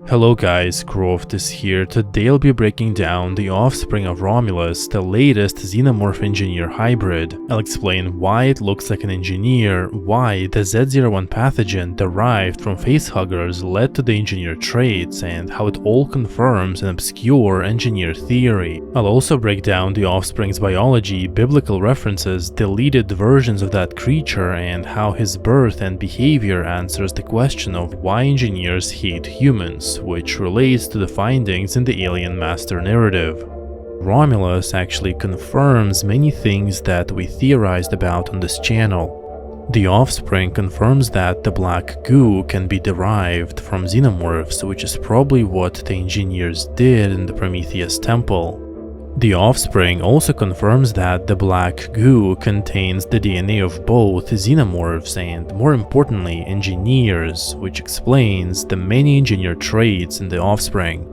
Hello guys, Croft is here. Today I'll be breaking down the Offspring of Romulus, the latest Xenomorph engineer hybrid. I'll explain why it looks like an engineer, why the Z01 pathogen derived from facehuggers led to the engineer traits, and how it all confirms an obscure engineer theory. I'll also break down the Offspring's biology, biblical references, deleted versions of that creature, and how his birth and behavior answers the question of why engineers hate humans, which relates to the findings in the Alien Master narrative. Romulus actually confirms many things that we theorized about on this channel. The Offspring confirms that the black goo can be derived from Xenomorphs, which is probably what the engineers did in the Prometheus temple. The Offspring also confirms that the black goo contains the DNA of both Xenomorphs and, more importantly, engineers, which explains the many engineer traits in the Offspring.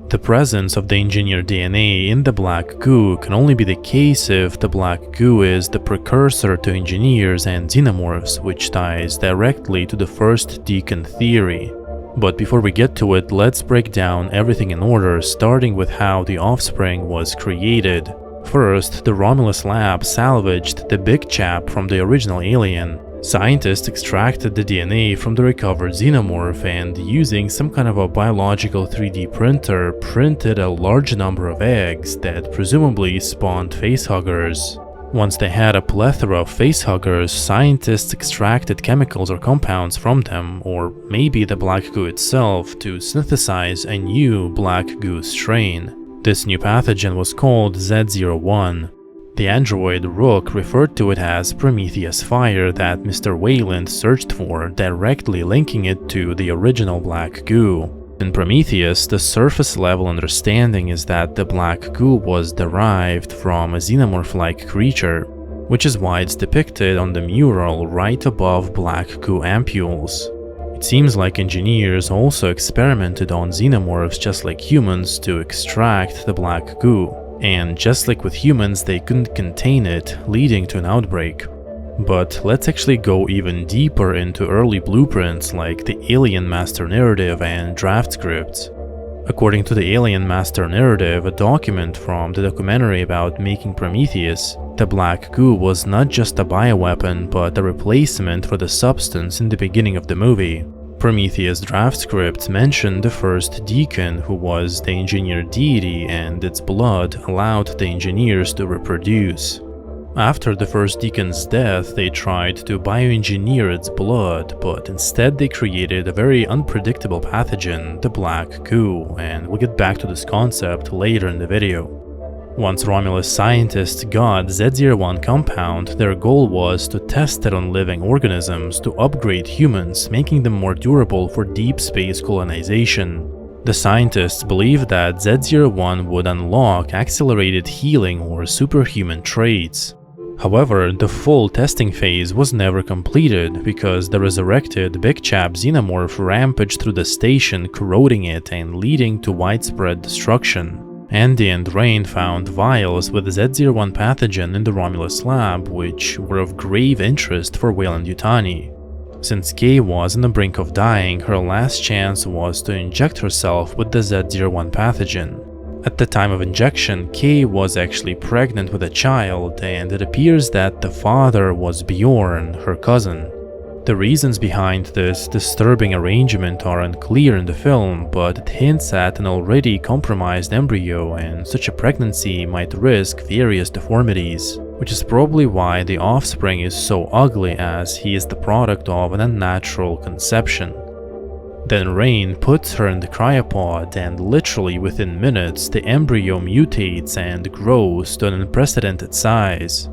The presence of the engineer DNA in the black goo can only be the case if the black goo is the precursor to engineers and Xenomorphs, which ties directly to the first Deacon theory. But before we get to it, let's break down everything in order, starting with how the Offspring was created. First, the Romulus lab salvaged the big chap from the original alien. Scientists extracted the DNA from the recovered Xenomorph and, using some kind of a biological 3D printer, printed a large number of eggs that presumably spawned facehuggers. Once they had a plethora of facehuggers, scientists extracted chemicals or compounds from them, or maybe the black goo itself, to synthesize a new black goo strain. This new pathogen was called Z01. The android Rook referred to it as Prometheus fire that Mr. Wayland searched for, directly linking it to the original black goo. In Prometheus, the surface-level understanding is that the black goo was derived from a xenomorph-like creature, which is why it's depicted on the mural right above black goo ampules. It seems like engineers also experimented on xenomorphs just like humans to extract the black goo, and just like with humans, they couldn't contain it, leading to an outbreak. But let's actually go even deeper into early blueprints like the Alien Master narrative and draft scripts. According to the Alien Master narrative, a document from the documentary about making Prometheus, the black goo was not just a bioweapon but a replacement for the substance in the beginning of the movie. Prometheus draft scripts mentioned the first Deacon, who was the engineer deity, and its blood allowed the engineers to reproduce. After the first Deacon's death, they tried to bioengineer its blood, but instead they created a very unpredictable pathogen, the black goo, and we'll get back to this concept later in the video. Once Romulus scientists got Z01 compound, their goal was to test it on living organisms to upgrade humans, making them more durable for deep space colonization. The scientists believed that Z01 would unlock accelerated healing or superhuman traits. However, the full testing phase was never completed because the resurrected big chap Xenomorph rampaged through the station, corroding it and leading to widespread destruction. Andy and Rain found vials with Z01 pathogen in the Romulus lab, which were of grave interest for Weyland-Yutani. Since Kay was on the brink of dying, her last chance was to inject herself with the Z01 pathogen. At the time of injection, Kay was actually pregnant with a child, and it appears that the father was Bjorn, her cousin. The reasons behind this disturbing arrangement are unclear in the film, but it hints at an already compromised embryo, and such a pregnancy might risk various deformities, which is probably why the Offspring is so ugly, as he is the product of an unnatural conception. Then Rain puts her in the cryopod, and literally within minutes the embryo mutates and grows to an unprecedented size.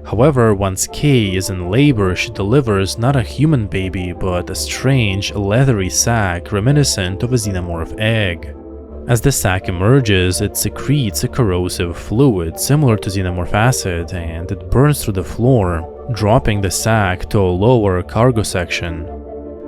However, once Kay is in labor, she delivers not a human baby but a strange, leathery sac reminiscent of a xenomorph egg. As the sac emerges, it secretes a corrosive fluid similar to xenomorph acid, and it burns through the floor, dropping the sac to a lower cargo section.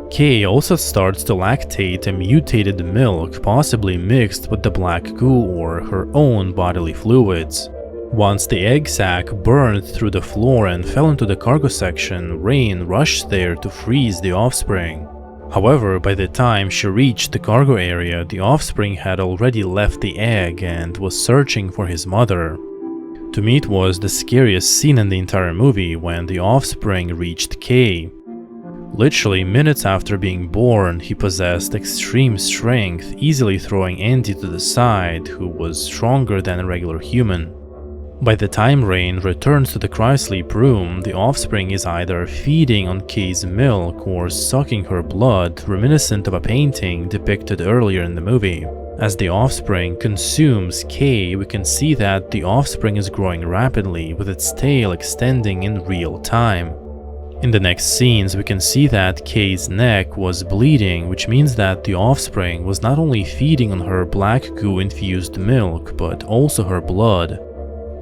Kay also starts to lactate a mutated milk, possibly mixed with the black goo or her own bodily fluids. Once the egg sac burned through the floor and fell into the cargo section, Rain rushed there to freeze the Offspring. However, by the time she reached the cargo area, the offspring had already left the egg and was searching for his mother. To me, it was the scariest scene in the entire movie when the offspring reached K. Literally minutes after being born, he possessed extreme strength, easily throwing Andy to the side, who was stronger than a regular human. By the time Rain returns to the cryosleep room, the offspring is either feeding on Kay's milk or sucking her blood, reminiscent of a painting depicted earlier in the movie. As the offspring consumes Kay, we can see that the offspring is growing rapidly, with its tail extending in real time. In the next scenes, we can see that Kay's neck was bleeding, which means that the offspring was not only feeding on her black goo-infused milk, but also her blood.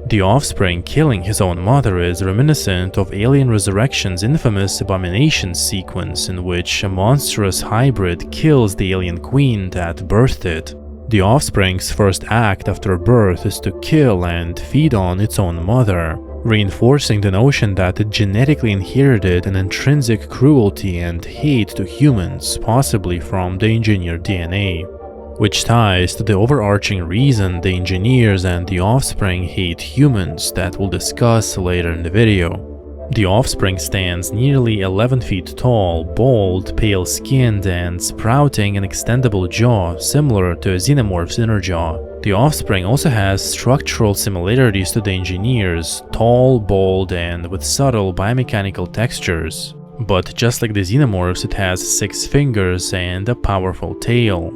The offspring killing his own mother is reminiscent of Alien Resurrection's infamous Abomination sequence, in which a monstrous hybrid kills the alien queen that birthed it. The offspring's first act after birth is to kill and feed on its own mother, reinforcing the notion that it genetically inherited an intrinsic cruelty and hate to humans, possibly from the engineered DNA. Which ties to the overarching reason the engineers and the offspring hate humans that we'll discuss later in the video. The offspring stands nearly 11 feet tall, bald, pale-skinned, and sprouting an extendable jaw similar to a Xenomorph's inner jaw. The offspring also has structural similarities to the engineers, tall, bald, and with subtle biomechanical textures. But just like the Xenomorphs, it has 6 fingers and a powerful tail.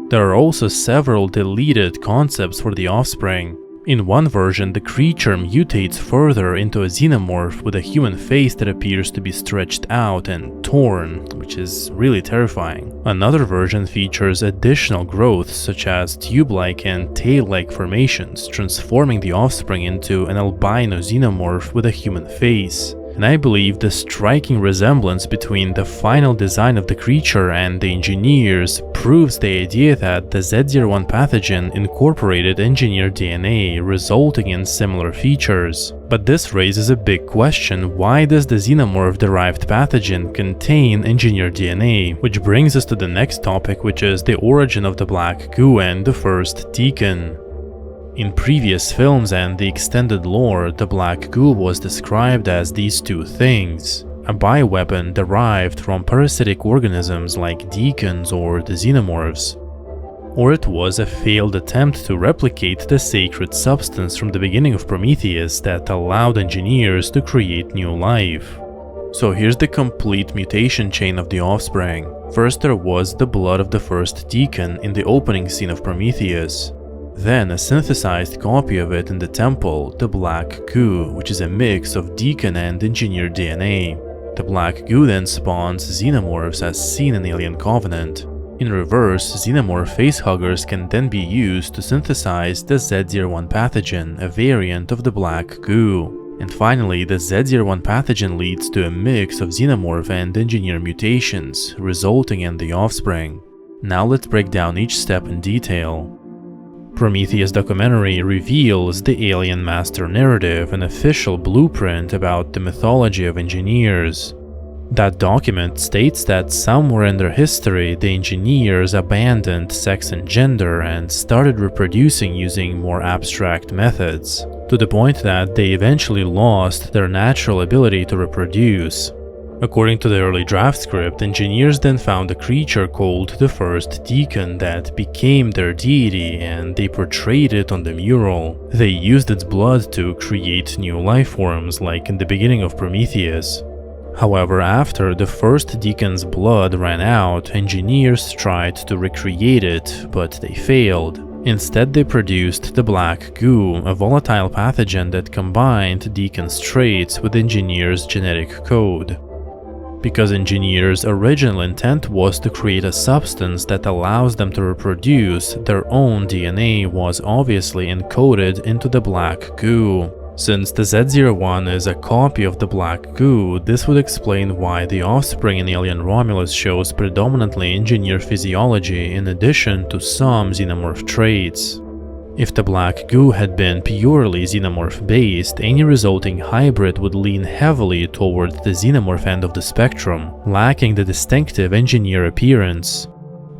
There are also several deleted concepts for the offspring. In one version, the creature mutates further into a xenomorph with a human face that appears to be stretched out and torn, which is really terrifying. Another version features additional growths such as tube-like and tail-like formations, transforming the offspring into an albino xenomorph with a human face. And I believe the striking resemblance between the final design of the creature and the engineers proves the idea that the Z01 pathogen incorporated engineered DNA, resulting in similar features. But this raises a big question: why does the Xenomorph-derived pathogen contain engineered DNA? Which brings us to the next topic, which is the origin of the black goo and the first deacon. In previous films and the extended lore, the black goo was described as these two things: a bioweapon derived from parasitic organisms like deacons or the xenomorphs, or it was a failed attempt to replicate the sacred substance from the beginning of Prometheus that allowed engineers to create new life. So here's the complete mutation chain of the offspring. First, there was the blood of the first deacon in the opening scene of Prometheus. Then a synthesized copy of it in the temple, the black goo, which is a mix of deacon and engineered DNA. The black goo then spawns xenomorphs as seen in Alien Covenant. In reverse, xenomorph facehuggers can then be used to synthesize the Z01 pathogen, a variant of the black goo. And finally, the Z01 pathogen leads to a mix of xenomorph and engineer mutations, resulting in the offspring. Now let's break down each step in detail. Prometheus documentary reveals the Alien Master Narrative, an official blueprint about the mythology of engineers. That document states that somewhere in their history, the engineers abandoned sex and gender and started reproducing using more abstract methods, to the point that they eventually lost their natural ability to reproduce. According to the early draft script, engineers then found a creature called the First Deacon that became their deity, and they portrayed it on the mural. They used its blood to create new life forms, like in the beginning of Prometheus. However, after the First Deacon's blood ran out, engineers tried to recreate it, but they failed. Instead, they produced the black goo, a volatile pathogen that combined Deacon's traits with engineers' genetic code. Because engineers' original intent was to create a substance that allows them to reproduce, their own DNA was obviously encoded into the black goo. Since the Z01 is a copy of the black goo, this would explain why the offspring in Alien Romulus shows predominantly engineer physiology in addition to some xenomorph traits. If the black goo had been purely xenomorph-based, any resulting hybrid would lean heavily toward the xenomorph end of the spectrum, lacking the distinctive engineer appearance.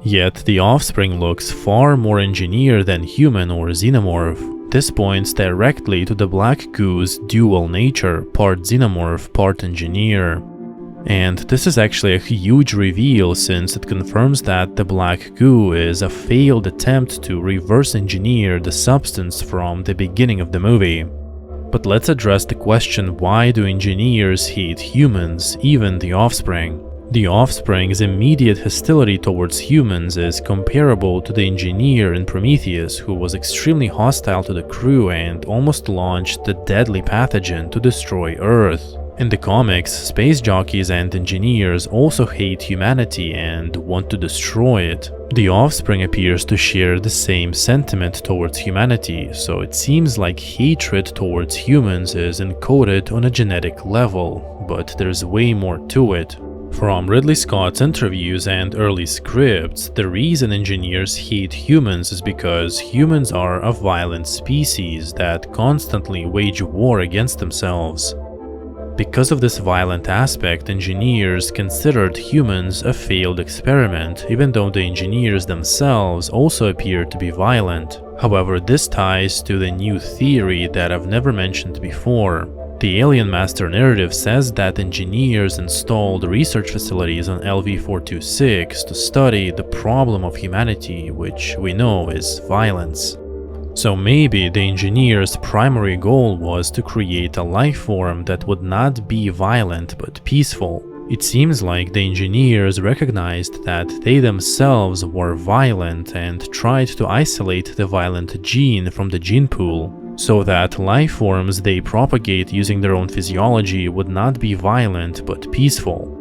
Yet the offspring looks far more engineered than human or xenomorph. This points directly to the black goo's dual nature, part xenomorph, part engineer. And this is actually a huge reveal, since it confirms that the black goo is a failed attempt to reverse engineer the substance from the beginning of the movie. But let's address the question, why do engineers hate humans, even the offspring? The offspring's immediate hostility towards humans is comparable to the engineer in Prometheus, who was extremely hostile to the crew and almost launched the deadly pathogen to destroy Earth. In the comics, space jockeys and engineers also hate humanity and want to destroy it. The offspring appears to share the same sentiment towards humanity, so it seems like hatred towards humans is encoded on a genetic level, but there's way more to it. From Ridley Scott's interviews and early scripts, the reason engineers hate humans is because humans are a violent species that constantly wage war against themselves. Because of this violent aspect, engineers considered humans a failed experiment, even though the engineers themselves also appear to be violent. However, this ties to the new theory that I've never mentioned before. The Alien Master narrative says that engineers installed research facilities on LV-426 to study the problem of humanity, which we know is violence. So maybe the engineers' primary goal was to create a life form that would not be violent but peaceful. It seems like the engineers recognized that they themselves were violent and tried to isolate the violent gene from the gene pool, so that life forms they propagate using their own physiology would not be violent but peaceful.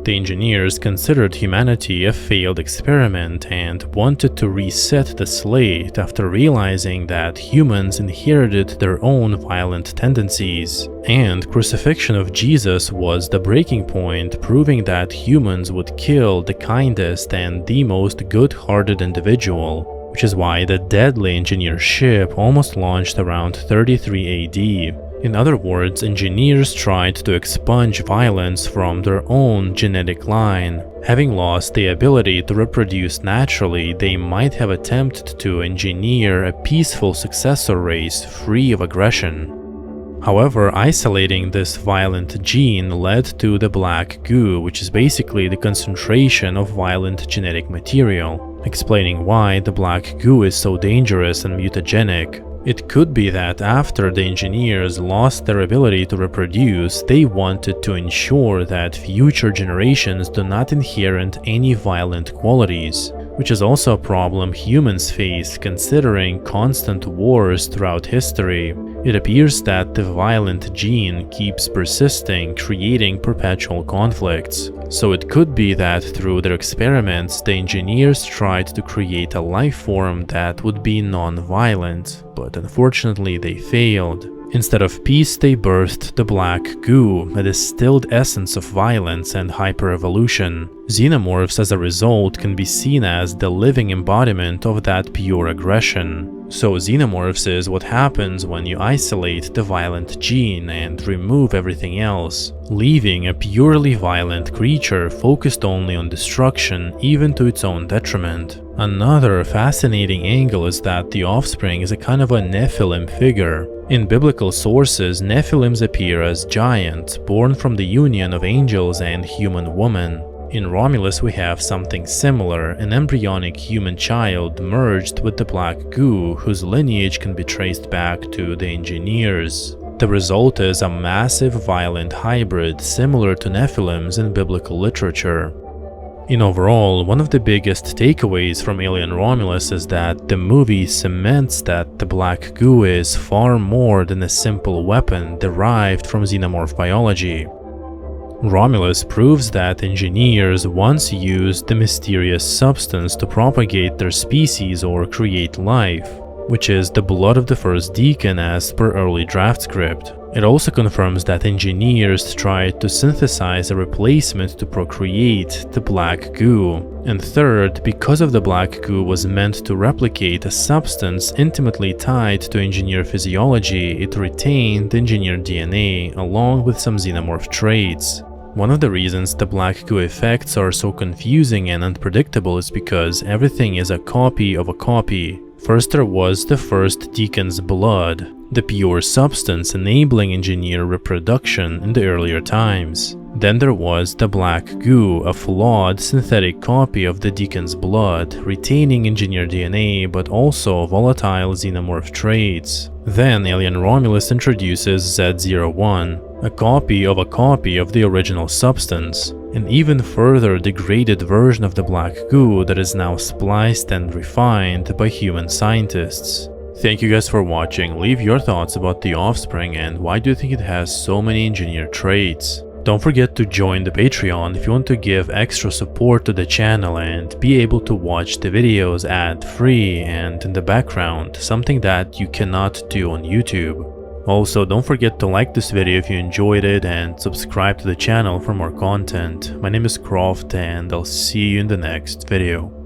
The engineers considered humanity a failed experiment and wanted to reset the slate after realizing that humans inherited their own violent tendencies. And crucifixion of Jesus was the breaking point, proving that humans would kill the kindest and the most good-hearted individual, which is why the deadly engineer ship almost launched around 33 AD. In other words, engineers tried to expunge violence from their own genetic line. Having lost the ability to reproduce naturally, they might have attempted to engineer a peaceful successor race free of aggression. However, isolating this violent gene led to the black goo, which is basically the concentration of violent genetic material, explaining why the black goo is so dangerous and mutagenic. It could be that after the engineers lost their ability to reproduce, they wanted to ensure that future generations do not inherit any violent qualities, which is also a problem humans face considering constant wars throughout history. It appears that the violent gene keeps persisting, creating perpetual conflicts. So it could be that through their experiments, the engineers tried to create a life form that would be non-violent, but unfortunately they failed. Instead of peace, they birthed the black goo, a distilled essence of violence and hyper-evolution. Xenomorphs, as a result, can be seen as the living embodiment of that pure aggression. So Xenomorphs is what happens when you isolate the violent gene and remove everything else, leaving a purely violent creature focused only on destruction, even to its own detriment. Another fascinating angle is that the offspring is a kind of a Nephilim figure. In biblical sources, Nephilims appear as giants, born from the union of angels and human woman. In Romulus we have something similar, an embryonic human child merged with the black goo, whose lineage can be traced back to the engineers. The result is a massive violent hybrid similar to Nephilims in biblical literature. In overall, one of the biggest takeaways from Alien Romulus is that the movie cements that the black goo is far more than a simple weapon derived from xenomorph biology. Romulus proves that engineers once used the mysterious substance to propagate their species or create life, which is the blood of the first deacon as per early draft script. It also confirms that engineers tried to synthesize a replacement to procreate the black goo. And third, because of the black goo was meant to replicate a substance intimately tied to engineer physiology, it retained engineer DNA along with some xenomorph traits. One of the reasons the black goo effects are so confusing and unpredictable is because everything is a copy of a copy. First there was the first deacon's blood, the pure substance enabling engineer reproduction in the earlier times. Then there was the black goo, a flawed synthetic copy of the deacon's blood, retaining engineer DNA but also volatile xenomorph traits. Then Alien Romulus introduces Z01, a copy of the original substance, an even further degraded version of the black goo that is now spliced and refined by human scientists. Thank you guys for watching. Leave your thoughts about the Offspring and why do you think it has so many engineered traits. Don't forget to join the Patreon if you want to give extra support to the channel and be able to watch the videos ad-free and in the background, something that you cannot do on YouTube. Also, don't forget to like this video if you enjoyed it and subscribe to the channel for more content. My name is Croft and I'll see you in the next video.